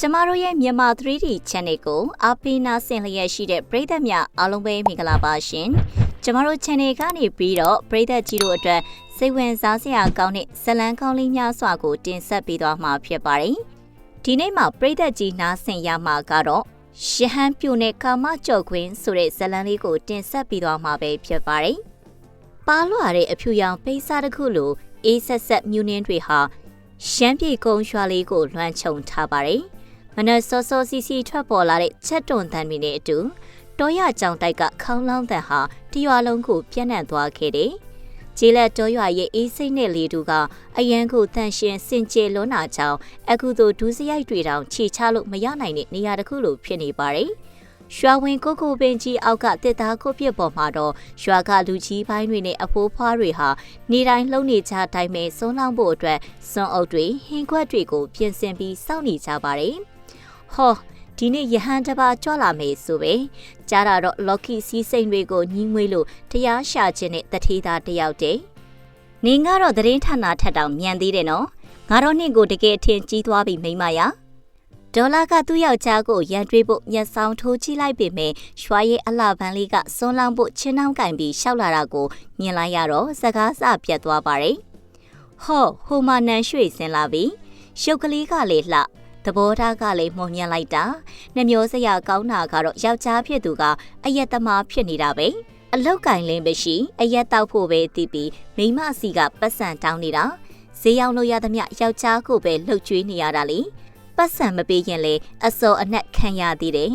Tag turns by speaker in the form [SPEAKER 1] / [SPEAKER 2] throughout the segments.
[SPEAKER 1] ကျမတို့ရဲ့မြန်မာ 3D channel ကိုအားပေးနာဆင်လျက်ရှိတဲ့ပရိသတ်များအားလုံးပဲမင်္ဂလာပါရှင်။ကျမတို့ channel ကနေပြီးတော့ပရိသတ်ကြီးတို့အတွက်စိတ်ဝင်စားစရာကောင်းတဲ့ဇာတ်လမ်းကောင်းလေးများစွာကိုတင်ဆက်ပေးသွားမှာဖြစ်ပါတယ်။ဒီနေ့မှာပရိသတ်ကြီးနားဆင်ရမှာကတော့ရဟန်းပြိုနဲ့ကာမကြော်ခွင်းဆိုတဲ့ဇာတ်လမ်းလေးကိုတင်ဆက်ပေးသွားမှာပဲဖြစ်ပါတယ်။ပါလွှာတဲ့အဖြူရောင်ပိတ်စားတစ်ခုလိုအေးဆက်ဆက်မြူနှင်းတွေဟာရှမ်းပြည်ကုန်းရွာလေးကိုလွှမ်းခြုံထားပါတယ်။မနက်စောစောစီစီထွက်ပေါ်လာတဲ့ချက်တွန်တန်တွေနဲ့အတူတောရကြောင်တိုက်ကခေါင်းလောင်းတန်ဟာတရွာလုံးကိုပြန့်နှံ့သွားခဲ့တယ်။ကျေးလက်တောရွာရဲ့အေးစိတ်နဲ့လေတူကအရန်ကိုတန်ရှင်စင်ကြယ်လွန်းတာကြောင့်အခုသို့ဒူးစရိုက်တွေတောင်ခြေချလို့မရနိုင်တဲ့နေရာတစ်ခုလိုဖြစ်နေပါတယ်။ရွာဝင်ကိုကိုပင်ကြီးအောက်ကတစ်သားကိုပြစ်ပေါ်မှာတော့ရွာကလူကြီးပိုင်းတွေနဲ့အဖိုးဖွားတွေဟာနေတိုင်းလှုပ်နေကြတိုင်းပဲစွန်းလောင်းဖို့အတွက်စွန်းအုပ်တွေဟင်းခွက်တွေကိုပြင်ဆင်ပြီးစောင့်နေကြပါတယ်။ဟောဒီနေ့ရဟန်းတစ်ပါးကြွလာမယ်ဆိုပဲကြားတာတော့လော်ကီစီးစိမ်တွေကိုညှင်းငွေးလို့တရားရှာခြင်းနဲ့တထေးသားတယောက်တည်းနင်ကတော့သတင်းဌာနထက်တောင်မြန်သေးတယ်နော်ငါတော့နင့်ကိုတကယ်အထင်ကြီးသွားပြီမိမရဒေါ်လာကသူ့ယောက်ျားကိုရန်တွေးဖို့မျက်စောင်းထိုးကြည့်လိုက်ပေမဲ့ရွှာရဲ့အလှပန်းလေးကစွန်းလောင်းဖို့ချင်းနှောင်းကင်ပြီးရှောက်လာတာကိုမြင်လိုက်ရတော့စကားစပြတ်သွားပါတယ်ဟောဟိုမှာနန်းရွှေစင်လာပြီရုပ်ကလေးကလေလှသဘောထားကလည်းမှုံမြတ်လိုက်တာနှမျောစရာကောင်းတာကတော့ယောက်ျားဖြစ်သူကအယက်သမားဖြစ်နေတာပဲအလောက်ကင်လင်းမရှိအယက်တောက်ဖို့ပဲတည်ပြီးမိမစီကပတ်စံတောင်းနေတာဈေးရောက်လို့ရသမျှယောက်ျားကိုပဲလှုပ်ကြွေးနေရတာလေပတ်စံမပေးရင်လေအစောအနက်ခံရသေးတယ်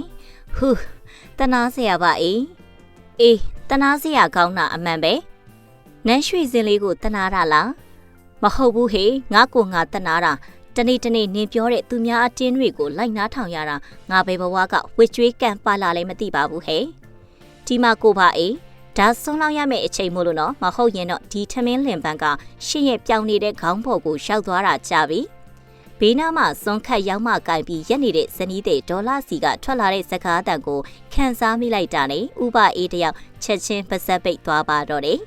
[SPEAKER 1] ဟူးတနာစရာပါအေးတနာစရာကောင်းတာအမှန်ပဲနန်းရွှေစင်လေးကိုတနာတာလားမဟုတ်ဘူးဟေငါကိုငါတနာတာတနေ့နင်ပြောတဲ့သူများအတင်းတွေကိုလိုက်နားထောင်ရတာငါပဲဘဝကဝစ်ကျွေးကန်ပါလာလည်းမသိပါဘူးဟဲ့ဒီမှာကိုပါအေးဒါဆုံးလောက်ရမယ့်အချိန်မို့လို့နော်မဟုတ်ရင်တော့ဒီထမင်းလင်ပန်းကရှင့်ရဲ့ပြောင်းနေတဲ့ခေါင်းပေါ်ကိုရောက်သွားတာကြပြီဘေးနားမှာစွန်ခတ်ရောက်မှကင်ပြီးရက်နေတဲ့ဇနီးတဲ့ဒေါ်လာစီကထွက်လာတဲ့စကားတန်ကိုခန်းစားမိလိုက်တာနဲ့ဥပအေးတယောက်ချက်ချင်းပါစပ်ပိတ်သွားပါတော့တယ်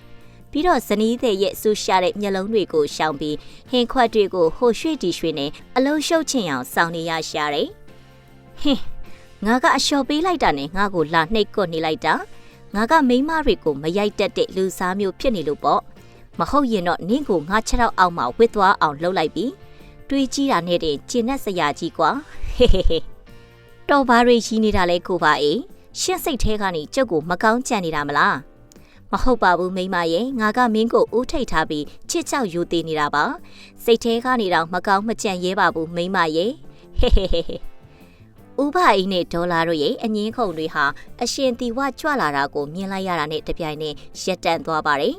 [SPEAKER 1] ပြီးတော့ဇနီးတဲ့ရဲ့ဆူရှာတဲ့မျက်လုံးတွေကိုရှောင်ပြီးဟင်ခွက်တွေကိုဟိုရွှေ့တီရွှေ့နဲ့အလုံးရှုပ်ချင်အောင်စောင့်နေရရှာတယ်ဟင်ငါကအလျှော်ပေးလိုက်တာနဲ့ငါကိုလာနှိပ်ကွနေလိုက်တာငါကမိန်းမတွေကိုမရိုက်တတ်တဲ့လူစားမျိုးဖြစ်နေလို့ပေါ့မဟုတ်ရင်တော့နင့်ကိုငါခြေထောက်အောက်မှာဝစ်သွားအောင်လှုပ်လိုက်ပြီးတွေးကြည့်တာနဲ့တင်ကျင်နဲ့စရာကြီးကွာဟေးတော်ဘာတွေရှိနေတာလဲကိုပါအေးရှင်းစိတ်ထဲကနေကျုပ်ကိုမကောင်းကြံနေတာမလားမဟုတ်ပါဘူးမိမရဲ့ငါကမင်းကိုဦးထိတ်ထားပြီးချစ်ချောက်ယူသေးနေတာပါစိတ်ထဲကနေတော့မကောင်းမကြံရဲပါဘူးမိမရဲ့ဟေးဥပအိနဲ့ဒေါ်လာတို့ရဲ့အငင်းခုန်တွေဟာအရှင်တီဝကြွလာတာကိုမြင်လိုက်ရတာနဲ့တပြိုင်နက်ရက်တန့်သွားပါတယ်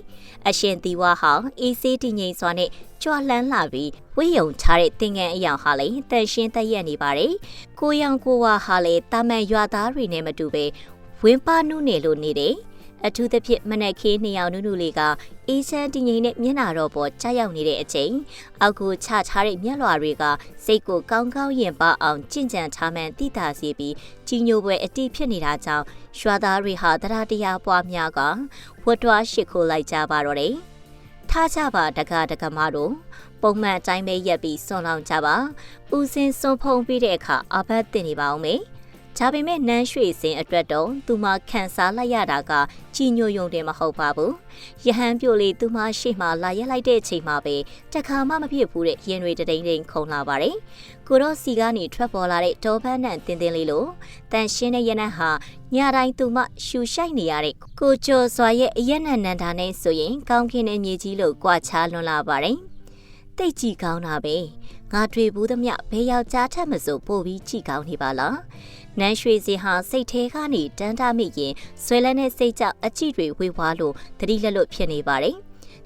[SPEAKER 1] အရှင်တီဝဟာအေးဆေးတည်ငြိမ်စွာနဲ့ကြွလှမ်းလာပြီးဝိယုံထားတဲ့သင်္ကန်းအယောင်ဟာလည်းတန်ရှင်းတက်ရက်နေပါတယ်ကိုရောင်ကိုဝါဟာလည်းတာမန်ရွာသားတွေနဲ့မတူပဲဝင်းပါနုနေလို့နေတယ်အထူးသဖြင့်မနက်ခင်းနှစ်ယောက်နုနုလေးကအေးချမ်းတည်ငြိမ်တဲ့မျက်နှာတော်ပေါ်ကြားရောက်နေတဲ့အချိန်အောက်ကိုချထားတဲ့မျက်လွှာတွေကစိတ်ကိုကောင်းကောင်းရင်ပါအောင်ကြင်ကြံထားမှန်တိတာစီပြီးကြီးညိုပွဲအတိဖြစ်နေတာကြောင့်ရွာသားတွေဟာတရားတရားပွားများကဝတ်တွားရှိခိုးလိုက်ကြပါတော့တယ်ထားကြပါတကမတို့ပုံမှန်အတိုင်းပဲရက်ပြီးစွန့်လောင်းကြပါဦးစင်းစွန့်ဖုံးပြီးတဲ့အခါအဘတ်တင်နေပါအောင်မေဒါပေမဲ့နန်းရွှေစင်အတွက်တော့သူမခန်းစားလိုက်ရတာကကြီးညိုယုံတယ်မဟုတ်ပါဘူးရဟန်းပြိုလေးသူမရှိမှလာရက်လိုက်တဲ့အချိန်မှာပဲတခါမှမဖြစ်ဘူးတဲ့ရင်တွေတိန်ခုန်လာပါတယ်ကိုတော့စီကနေထွက်ပေါ်လာတဲ့ဒေါ်ပန်းနဲ့တင်းလေးလိုတန်ရှင်းတဲ့ရနန်းဟာညတိုင်းသူမရှူရှိုက်နေရတဲ့ကိုကျော်စွာရဲ့အရက်နန္ဒာနဲ့ဆိုရင်ကောင်းခင်းတဲ့မြေကြီးလို့ကြွာချလွန်လာပါတယ်တိတ်ကြည့်ကောင်းတာပဲငါတွေ့ဘူးသမျှဘယ်ယောက်ျားထက်မဆိုပို့ပြီးကြည့်ကောင်းနေပါလားနန်းရွှေစီဟာစိတ်ထဲကနေတန်းတာမိရင်ဆွဲလန်းတဲ့စိတ်ကြောင့်အကြည့်တွေဝေဝါးလို့တတိလက်လွတ်ဖြစ်နေပါတယ်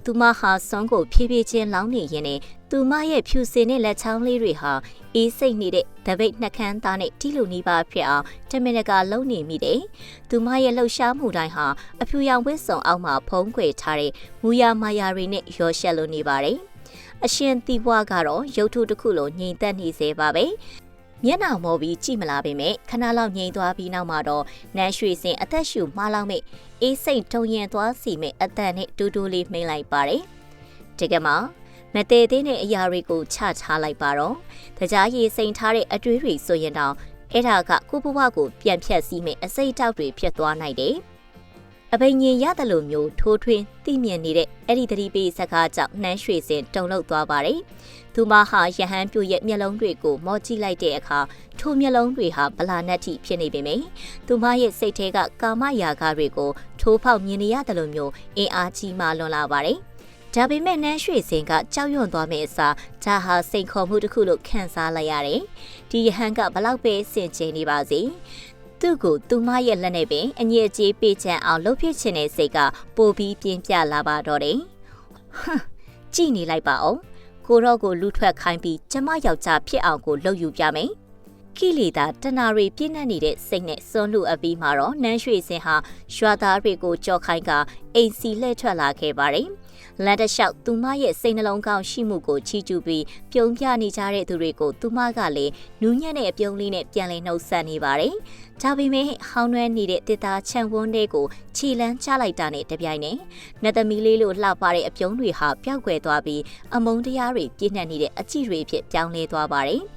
[SPEAKER 1] သူမဟာစွန်းကိုဖြည်းဖြည်းချင်းလောင်းနေရင်နဲ့သူမရဲ့ဖြူစင်တဲ့လက်ချောင်းလေးတွေဟာအေးစိတ်နေတဲ့တပိတ်နှကန်းသားနဲ့တီလိုနီးပါဖြစ်အောင်တမင်တကာလုံးနေမိတယ်သူမရဲ့လှုပ်ရှားမှုတိုင်းဟာအဖြူရောင်ဝတ်စုံအောက်မှာဖုံးကွယ်ထားတဲ့မူရမာယာတွေနဲ့ရောရှက်လို့နေပါတယ်အရှင်တီဘွားကတော့ရုပ်ထုတစ်ခုလိုငြိမ်သက်နေစေပါပဲမျက်နှာမော်ပြီးကြည့်မလာပေမဲ့ခဏလောက်ငြိမ်သွားပြီးနောက်မှာတော့နန်းရွှေစင်အသက်ရှူမှားလောက်မဲ့အေးစိတ်ထုံရင်သွားစီမဲ့အသက်နဲ့တူတူလေးမိန်လိုက်ပါတယ်တကယ်မှ မသေးသေးတဲ့အရာတွေကိုချထားလိုက်ပါတော့။တရားရည်စိန်ထားတဲ့အတွေးတွေဆိုရင်တော့အဲ့ဒါကကိုဘဝကိုပြန်ဖြတ်စည်းမဲ့အစိတ်တောက်တွေဖြစ်သွားနိုင်တယ်။အပိန်ရင်ရတယ်လို့မျိုးထိုးထွင်းသိမြင်နေတဲ့အဲ့ဒီသတိပေးစကားကြောင့်နှမ်းရွှေစင်တုန်လှုပ်သွားပါတယ်။သူမဟာယဟန်ပြိုရဲ့မျက်လုံးတွေကိုမော့ကြည့်လိုက်တဲ့အခါထိုမျက်လုံးတွေဟာဗလာနတ်ထိဖြစ်နေပေမယ့်သူမရဲ့စိတ်ထဲကကာမရာဂတွေကိုထိုးဖောက်မြင်နေရတယ်လို့မျိုးအင်အားကြီးမှလွန်လာပါတယ်။ဒါပေမဲ့နှမ်းရွှေစင်ကကြောက်ရွံ့သွားမယ့်အစားဒါဟာစိန်ခေါ်မှုတစ်ခုလို့ခံစားလိုက်ရတယ်။ဒီယဟန်ကဘလောက်ပဲစင်ကြင်နေပါစေ။သူ့ကိုသူမရဲ့လက်နဲ့ပင်အညစ်အကြေးပေးချမ်းအောင်လှုပ်ဖြစ်ခြင်းနဲ့စိတ်ကပိုပြီးပြင်းပြလာပါတော့တယ်။ဟမ်ကြည့်နေလိုက်ပါဦး။ကိုတော့ကိုလူထွက်ခိုင်းပြီးကျမယောက်ျားဖြစ်အောင်ကိုလှုပ်ယူပြမယ်။ကိလေသာတဏှာတွေပြည့်နှက်နေတဲ့စိတ်နဲ့စွန့်လူအပြီးမှာတော့နန်းရွှေစင်ဟာရွာသားတွေကိုကြော်ခိုင်းကအိမ်စီလှည့်ထွက်လာခဲ့ပါတယ်။လမ်းတစ်လျှောက်သူမရဲ့စိတ်နှလုံးကောင်းရှိမှုကိုချီးကျူးပြီးပြုံးပြနေကြတဲ့သူတွေကိုသူမကလည်းနူးညံ့တဲ့အပြုံးလေးနဲ့ပြန်လည်နှုတ်ဆက်နေပါတယ်။ဒါပေမဲ့ဟောင်းနှွဲနေတဲ့တစ်သားချန်ဝန်းတွေကိုခြေလန်းချလိုက်တာနဲ့တပြိုင်နက်နတ်သမီးလေးလိုလှပတဲ့အပြုံးတွေဟာပျောက်ကွယ်သွားပြီးအမုန်းတရားတွေပြည့်နှက်နေတဲ့အကြည့်တွေဖြစ်ပြောင်းလဲသွားပါတယ်။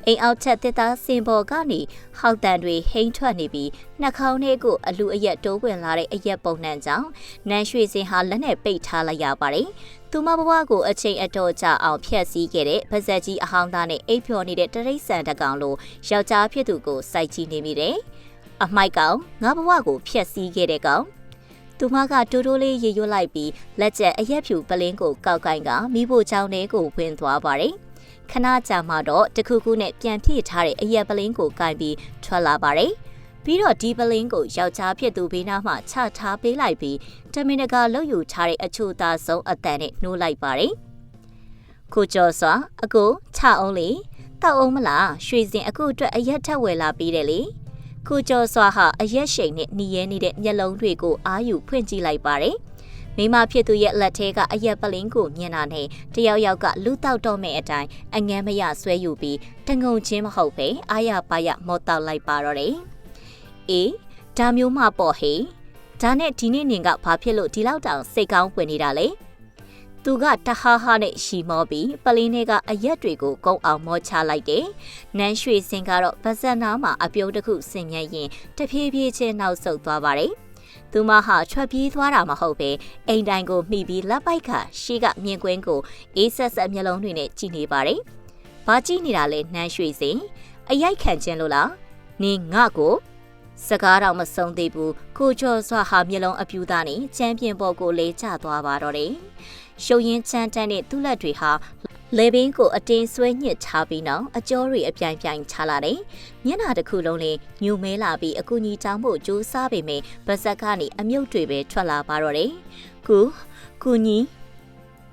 [SPEAKER 1] အိမ်အောက်ထက်တစ်သားစင်ပေါ်ကနေဟောက်တန်တွေဟိမ့်ထွက်နေပြီးနှာခေါင်းထဲကိုအလူအယက်တိုးဝင်လာတဲ့အယက်ပုံနှံကြောင့်နန်းရွှေစင်ဟာလက်နဲ့ပိတ်ထားလိုက်ရပါတယ်။သူမဘဝကိုအချိန်အတော်ကြာအောင်ဖျက်ဆီးခဲ့တဲ့ဗဇက်ကြီးအဟောင်းသားနဲ့အိပ်ပျော်နေတဲ့တရိတ်ဆန်တကောင်လိုယောက်ျားဖြစ်သူကိုစိုက်ကြည့်နေမိတယ်။အမိုက်ကောင်ငါဘဝကိုဖျက်ဆီးခဲ့တဲ့ကောင်သူမကတိုးတိုးလေးရေရွတ်လိုက်ပြီးလက်ကျက်အရက်ဖြူပလင်းကိုကောက်ကိုင်းကမိဖို့ချောင်းထဲကိုဝင်သွားပါတယ်။ခဏကြာမှတော့တခုခုနဲ့ပြန်ဖြည့်ထားတဲ့အရက်ပလင်းကိုကင်ပြီးထွက်လာပါတယ်။ပြီးတော့ဒီပလင်းကိုယောက်ျားဖြစ်သူဘေးနားမှာချထားပေးလိုက်ပြီးတမင်တကာလှုပ်ယူထားတဲ့အချို့သားဆုံးအတန်နဲ့နှိုးလိုက်ပါတယ်။ခုကျော်စွာအကိုချအောင်လေတောက်အောင်မလားရွှေစင်အခုအတွက်အရက်ထက်ဝယ်လာပြီးတယ်လေ။ခုကျော်စွာဟာအရက်ရှိန်နဲ့หนีရဲနေတဲ့မျက်လုံးတွေကိုအာယူဖွင့်ကြည့်လိုက်ပါတယ်။မိမဖြစ်သူရဲ့လက်ထဲကအရက်ပလင်းကိုမြင်တာနဲ့တယောက်ယောက်ကလူတောက်တော့မဲ့အတိုင်းအငန်းမရဆွဲယူပြီးတငုံချင်းမဟုတ်ပဲအာရပါရမော့တောက်လိုက်ပါတော့တယ်။အေးဒါမျိုးမှပေါ့ဟေးဒါနဲ့ဒီနေ့နင်ကဘာဖြစ်လို့ဒီလောက်တောင်စိတ်ကောင်းဝင်နေတာလဲ။သူကတဟားဟားနဲ့ရှီမောပြီးပလင်းထဲကအရက်တွေကိုကုန်းအောင်မောချလိုက်တယ်။နန်းရွှေစင်ကတော့ဗဇက်နာမှာအပြုံးတစ်ခုဆင်မြဲရင်တဖြည်းဖြည်းချင်းနောက်ဆုတ်သွားပါတယ်။သူမဟာထွက်ပြေးသွားတာမဟုတ်ပဲအိမ်တိုင်ကိုမှီပြီးလက်ပိုက်ခါရှေ့ကမြင်ကွင်းကိုအေးဆက်ဆက်မျက်လုံးတွေနဲ့ကြည့်နေပါတယ်။ဘာကြည့်နေတာလဲနှမ်းရွှေစင်အရိုက်ခံခြင်းလို့လား။နင်ငါ့ကိုစကားတော့မဆုံးသေးဘူးကိုကျော်စွာဟာမျက်လုံးအပြူသားနဲ့ချမ်းပြင်ပေါ်ကိုလေးကျသွားပါတော့တယ်။ရှုံရင်ချမ်းတန်းတဲ့သူ့လက်တွေဟာလေဘင်းကိုအတင်းဆွဲညစ်ထားပြီးနောက်အကျော်တွေအပြိုင်ပြိုင်ချလာတယ်။မျက်နှာတစ်ခုလုံးလေးညူမဲလာပြီးအကူကြီးတောင်းဖို့ကြိုးစားပေမဲ့ဗဇက်ကနေအမြုပ်တွေပဲထွက်လာပါတော့တယ်။ကူညီ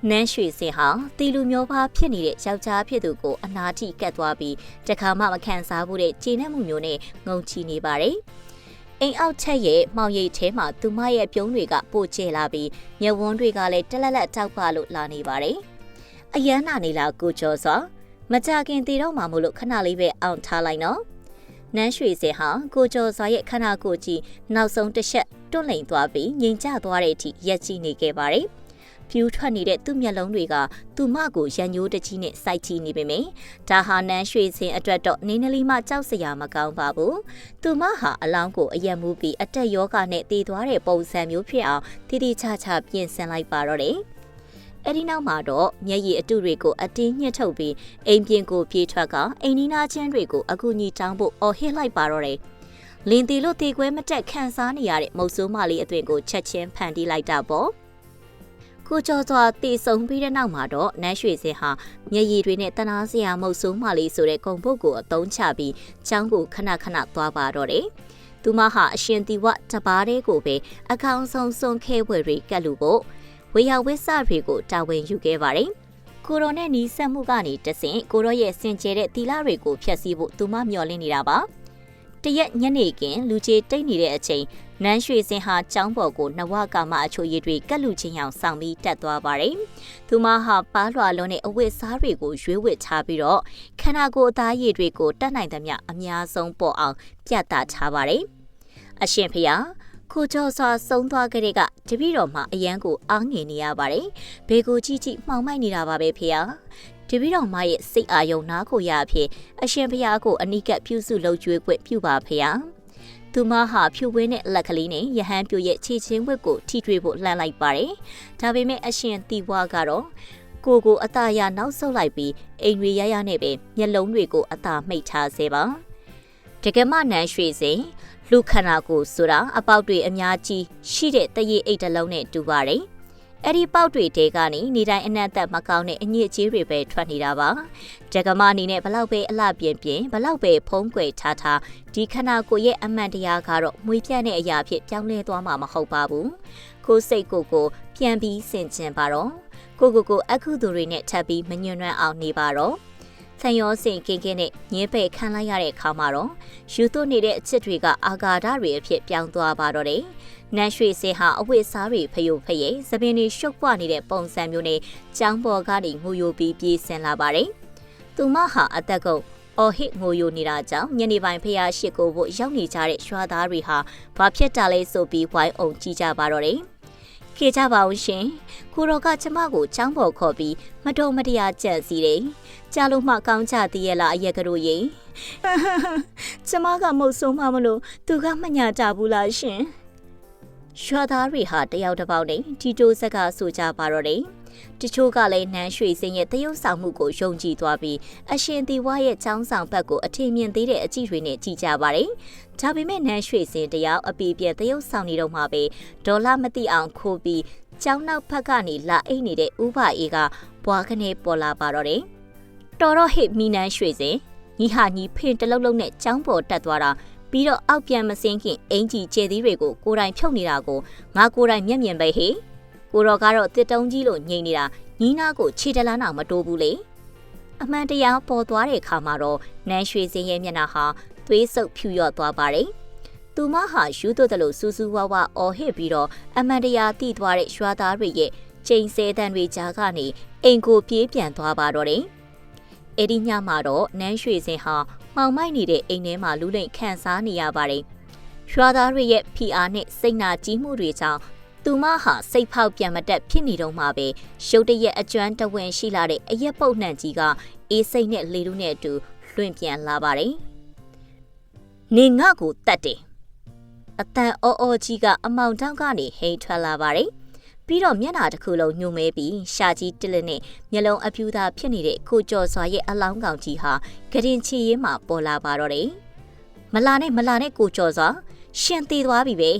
[SPEAKER 1] နန်းရွှေစင်ဟာတီလူမျိုးပါဖြစ်နေတဲ့ယောက်ျားဖြစ်သူကိုအနာထိကတ်သွားပြီးတခါမှမခံစားဘူးတဲ့ခြေနဲ့မှုမျိုးနဲ့ငုံချီနေပါတယ်။အိမ်အောက်ချက်ရဲ့မှောင်ရိပ်ထဲမှာသူမရဲ့ပြုံးတွေကပို့ကျဲလာပြီးမျက်ဝန်းတွေကလည်းတက်လက်လက်တောက်ပါလို့လာနေပါတယ်။အရန်နာနေလားကိုကျော်စွာမကြခင်တည်တော့မှမို့လို့ခဏလေးပဲအောင်ထားလိုက်နော်နန်းရွှေစင်ဟာကိုကျော်စွာရဲ့ခဏကိုကြည့်နောက်ဆုံးတစ်ချက်တွန့်လိန်သွားပြီးငြိမ်ကျသွားတဲ့အထိရက်ကြည့်နေခဲ့ပါတယ်ဖြူထွက်နေတဲ့သူ့မျက်လုံးတွေကသူမကိုရန်ညိုးတကြီးနဲ့စိုက်ကြည့်နေပေမယ့်ဒါဟာနန်းရွှေစင်အတွက်တော့နင်းနလီမှကြောက်စရာမကောင်းပါဘူးသူမဟာအလောင်းကိုအယံမူပြီးအတက်ယောဂနဲ့တည်သွားတဲ့ပုံစံမျိုးဖြစ်အောင်တိတိကျကျပြင်ဆင်လိုက်ပါတော့တယ်အဲ့ဒီနောက်မှာတော့မျက်ရည်အတုတွေကိုအတင်းညှစ်ထုတ်ပြီးအိမ်ပြင်ကိုပြေးထွက်ကအိမ်နီးနားချင်းတွေကိုအကူအညီတောင်းဖို့အော်ဟစ်လိုက်ပါတော့တယ်။လင်းတီလို့တီခွဲမတက်ခန်းစားနေရတဲ့မုတ်ဆိုးမလေးအသွင်ကိုချက်ချင်းဖန်တီးလိုက်တာပေါ့။ကိုကျော်စွာတီဆုံပြီးတဲ့နောက်မှာတော့နန်းရွှေစင်ဟာမျက်ရည်တွေနဲ့တနာစရာမုတ်ဆိုးမလေးဆိုတဲ့ဂုံပုတ်ကိုအသုံးချပြီးကျောင်းကိုခဏခဏသွားပါတော့တယ်။သူမဟာအရှင်တီဝတပားလေးကိုပဲအကောင်ဆုံးစွန်ခဲဝယ်တွေကတ်လူဖို့ဝေယဝိဆတွေကိုတာဝန်ယူခဲ့ပါတယ်။ကိုရိုနဲ့နီးစက်မှုကနေတဆင့်ကိုရိုရဲ့စင်ကြဲတဲ့တီလာတွေကိုဖျက်ဆီးဖို့သူမမျှော်လင့်နေတာပါ။တရက်ညနေခင်းလူကြီးတိတ်နေတဲ့အချိန်နန်းရွှေစင်ဟာကျောင်းပေါ်ကိုနဝကာမအချိုရည်တွေကတ်လူချင်းအောင်ဆောင်ပြီးတက်သွားပါတယ်။သူမဟာပါးလွှာလုံးနဲ့အဝတ်စားတွေကိုရွေးဝတ်ထားပြီးတော့ခန္ဓာကိုယ်အသားရည်တွေကိုတတ်နိုင်သမျှအများဆုံးပေါ်အောင်ပြသထားပါတယ်။အရှင်ဖေယား ကိုကျော်စွာဆုံးသွားကြတဲ့ကတပည့်တော်မှာအရန်ကိုအားငယ်နေရပါတယ်ဘေကိုကြီးကြီးမှောင်မိုက်နေတာပါပဲဖေဟာတပည့်တော်မရဲ့စိတ်အာယုံနာကိုရအဖြစ်အရှင်ဘုရားကိုအနိကပြုစုလုပ်ကျွေးခွင့်ပြုပါဖေဟာသူမဟာဖြူဝင်းတဲ့လက်ကလေးနဲ့ယဟန်ပြိုရဲ့ခြေချင်းဝက်ကိုထိထွေဖို့လှမ်းလိုက်ပါတယ်ဒါပေမဲ့အရှင်တီဝါကတော့ကိုအသာရနောက်ဆုတ်လိုက်ပြီးအိမ်တွေရရနဲ့ပဲမျက်လုံးတွေကိုအသာမှိတ်ထားစေပါတကယ်မှနန်းရွှေစင်လူခန္ဓာကိုယ်ဆိုတာအပေါက်တွေအများကြီးရှိတဲ့တရေအိတ်တစ်လုံးနဲ့တူပါတယ်အဲ့ဒီပေါက်တွေတဲကနေနေတိုင်းအနက်သက်မကောင်းတဲ့အညစ်အကြေးတွေပဲထွက်နေတာပါတကမအနေနဲ့ဘလောက်ပဲအလှပြင်းပြင်းဘလောက်ပဲဖုံးကွယ်ထားဒီခန္ဓာကိုယ်ရဲ့အမှန်တရားကတော့မွေးပြန့်တဲ့အရာဖြစ်ပြောင်းလဲသွားမှာမဟုတ်ပါဘူးကိုယ်စိတ်ကိုပြန်ပြီးဆင်ခြင်ပါတော့ကိုအခုသူတွေနဲ့ထပ်ပြီးမညွန့်နှွမ်းအောင်နေပါတော့ဆန်ရောစင်ကင်းကင်းနဲ့ညင်းပယ်ခံလိုက်ရတဲ့အခါမှာတော့ယူသွနေတဲ့အချစ်တွေကအာဃာတတွေအဖြစ်ပြောင်းသွားပါတော့တယ်။နန်းရွှေစင်ဟာအဝတ်စားတွေဖယိုဖယဲသပင်တွေရှုပ်ပွားနေတဲ့ပုံစံမျိုးနဲ့ကျောင်းပေါ်ကနေငိုယိုပြီးပြေးဆင်းလာပါတယ်။သူမဟာအသက်ကုန်အော်ဟစ်ငိုယိုနေတာကြောင့်ညနေပိုင်းဖျားရှိကိုဖို့ရောက်နေကြတဲ့ရွာသားတွေဟာဘာဖြစ်တာလဲဆိုပြီးဝိုင်းအောင်ကြည့်ကြပါတော့တယ်။ခေကြပါဦးရှင်ကိုရောကကျမကိုချောင်းပေါ်ခေါ်ပြီးမတော်မတရားကြံစီတယ်ကြားလို့မှကောင်းကြသေးရဲ့လားအရက်ကတို့ရေကျမကမဟုတ်ဆုံးမလို့သူကမညာကြဘူးလားရှင်ရွာသားတွေဟာတယောက်တစ်ပေါက်နဲ့ဒီတိုးဆက်ကဆိုကြပါတော့တယ်တချို့ကလည်းနန်းရွှေစင်ရဲ့တရုပ်ဆောင်မှုကိုယုံကြည်သွားပြီးအရှင်သီဝါရဲ့ចောင်းဆောင်ဘက်ကိုအထင်မြင်သေးတဲ့အကြည့်တွေနဲ့ကြည်ကြပါတယ်ဒါပေမဲ့နန်းရွှေစင်တယောက်အပီပြက်တရုပ်ဆောင်နေတော့မှပဲဒေါ်လာမသိအောင်ခိုးပြီးကျောင်းနောက်ဘက်ကနေလာအိတ်နေတဲ့ဥပအေးကဘွားကနေပေါ်လာပါတော့တယ်တော်တော့ဟစ်မိနန်းရွှေစင်ညီဟာညီဖင်တလုံးလုံးနဲ့ကျောင်းပေါ်တက်သွားတာပြီးတော့အောက်ပြန်မစင်းခင်အင်ကြီးကျဲသီးတွေကိုကိုယ်တိုင်ဖြုတ်နေတာကိုငါကိုယ်တိုင်မျက်မြင်ပဲဟေကိုရောကတော့တစ်တုံးကြီးလို့ညိနေတာညီနာကိုခြေတလားနောက်မတိုးဘူးလေအမှန်တရားပေါ်သွားတဲ့အခါမှာတော့နန်းရွှေစင်ရဲ့မျက်နှာဟာသွေးဆုပ်ဖြူရော့သွားပါတယ်သူမဟာယူသွတ်တယ်လို့စူးစူးဝါဝါအော်ဟစ်ပြီးတော့အမှန်တရားသိသွားတဲ့ရွာသားတွေရဲ့ချိန်ဆဲတန်တွေကြားကနေအိမ်ကိုပြေးပြန်သွားပါတော့တယ်အဲ့ဒီညမှာတော့နန်းရွှေစင်ဟာမှောင်မိုက်နေတဲ့အိမ်ထဲမှာလူလိမ့်ခန့်စားနေရပါတယ်ရွာသားတွေရဲ့ဖိအားနဲ့စိတ်နာကြီးမှုတွေကြောင့်သူမဟာစိတ်ဖောက်ပြန်မတက်ဖြစ်နေတော့မှပဲရုတ်တရက်အကျွမ်းတဝင်းရှိလာတဲ့အရက်ပုတ်နှံကြီးကအေးစိတ်နဲ့လေလူနဲ့အတူလွင့်ပြန်လာပါတယ်နေငါ့ကိုတတ်တယ်အတန်အော်ကြီးကအမောင်တောင်းကနေဟိန်ထွက်လာပါတယ်ပြီးတော့မျက်နှာတစ်ခုလုံးညှို့မဲပြီးရှာကြီးတစ်လက်နဲ့မျက်လုံးအပြူသားဖြစ်နေတဲ့ကိုကျော်စွာရဲ့အလောင်းကောင်ကြီးဟာဂရင်ချီရဲမှာပေါ်လာပါတော့တယ်မလာနဲ့ကိုကျော်စွာရှင်သေးသွားပြီပဲ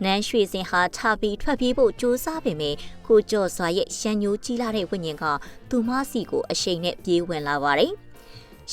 [SPEAKER 1] နန်းရွှေစင်ဟာထပြီးထွက်ပြေးဖို့ကြိုးစားပေမဲ့ကိုကျော်စွာရဲ့ရန်ညိုးကြီးလာတဲ့ဝိညာဉ်ကသူမစီကိုအရှိန်နဲ့ပြေးဝင်လာပါတယ်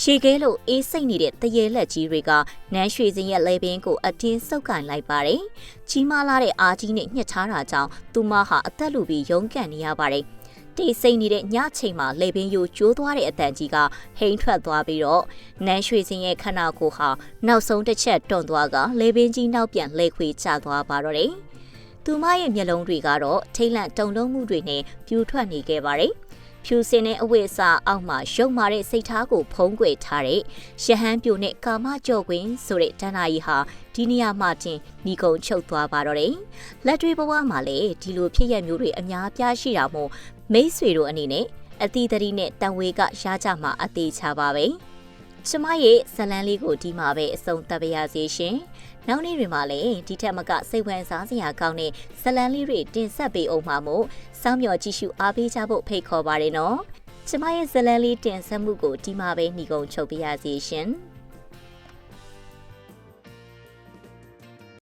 [SPEAKER 1] ရှေကဲလို့အေးစိတ်နေတဲ့တရေလက်ကြီးတွေကနန်းရွှေစင်ရဲ့လေပင်ကိုအတင်းဆုပ်ကန်လိုက်ပါတယ်။ကြီးမားလာတဲ့အားကြီးနဲ့ညှက်ထားတာကြောင့်သူမဟာအသက်လူပြီးရုန်းကန်နေရပါတယ်။တိတ်ဆိတ်နေတဲ့ညချိန်မှာလေပင်ယိုကျိုးသွားတဲ့အတန်ကြီးကဟိန်ထွက်သွားပြီးတော့နန်းရွှေစင်ရဲ့ခန္ဓာကိုယ်ဟာနောက်ဆုံးတစ်ချက်တွန့်သွားကလေပင်ကြီးနောက်ပြန်လှည့်ခွေကျသွားပါတော့တယ်။သူမရဲ့မျက်လုံးတွေကတော့ထိတ်လန့်တုန်လှုပ်မှုတွေနဲ့ပြူထွက်နေခဲ့ပါတယ်။ဖြူစင်တဲ့အဝိစာအောက်မှာရုံမာတဲ့စိတ်ထားကိုဖုံးကွယ်ထားတဲ့ရဟန်းပြိုနဲ့ကာမကြော့ကွင်းဆိုတဲ့တဏှာကြီးဟာဒီနေရာမှာတင်မိကုံချုပ်သွားပါတော့တယ်။လက်တွေဘဝမှာလည်းဒီလိုဖြစ်ရမျိုးတွေအများပြားရှိတာမို့မိတ်ဆွေတို့အနေနဲ့အတိတရီနဲ့တန်ဝေကရကြမှာအသေးချပါပဲ။ကျမရဲ့ဇလန်းလေးကိုဒီမှာပဲအဆုံးသတ်ပါရစေရှင်။နောက်နေ့တွေမှာလည်းဒီထက်မကစိတ်ဝင်စားစရာကောင်းတဲ့ဇလန်းလေးတွေတင်ဆက်ပေးအောင်မှာမို့စောင့်မျှော်ကြည့်ရှုအားပေးကြဖို့ဖိတ်ခေါ်ပါရနော်။ကျမရဲ့ဇလန်းလေးတင်ဆက်မှုကိုဒီမှာပဲညီကုံချုပ်ပါရစေရှင်။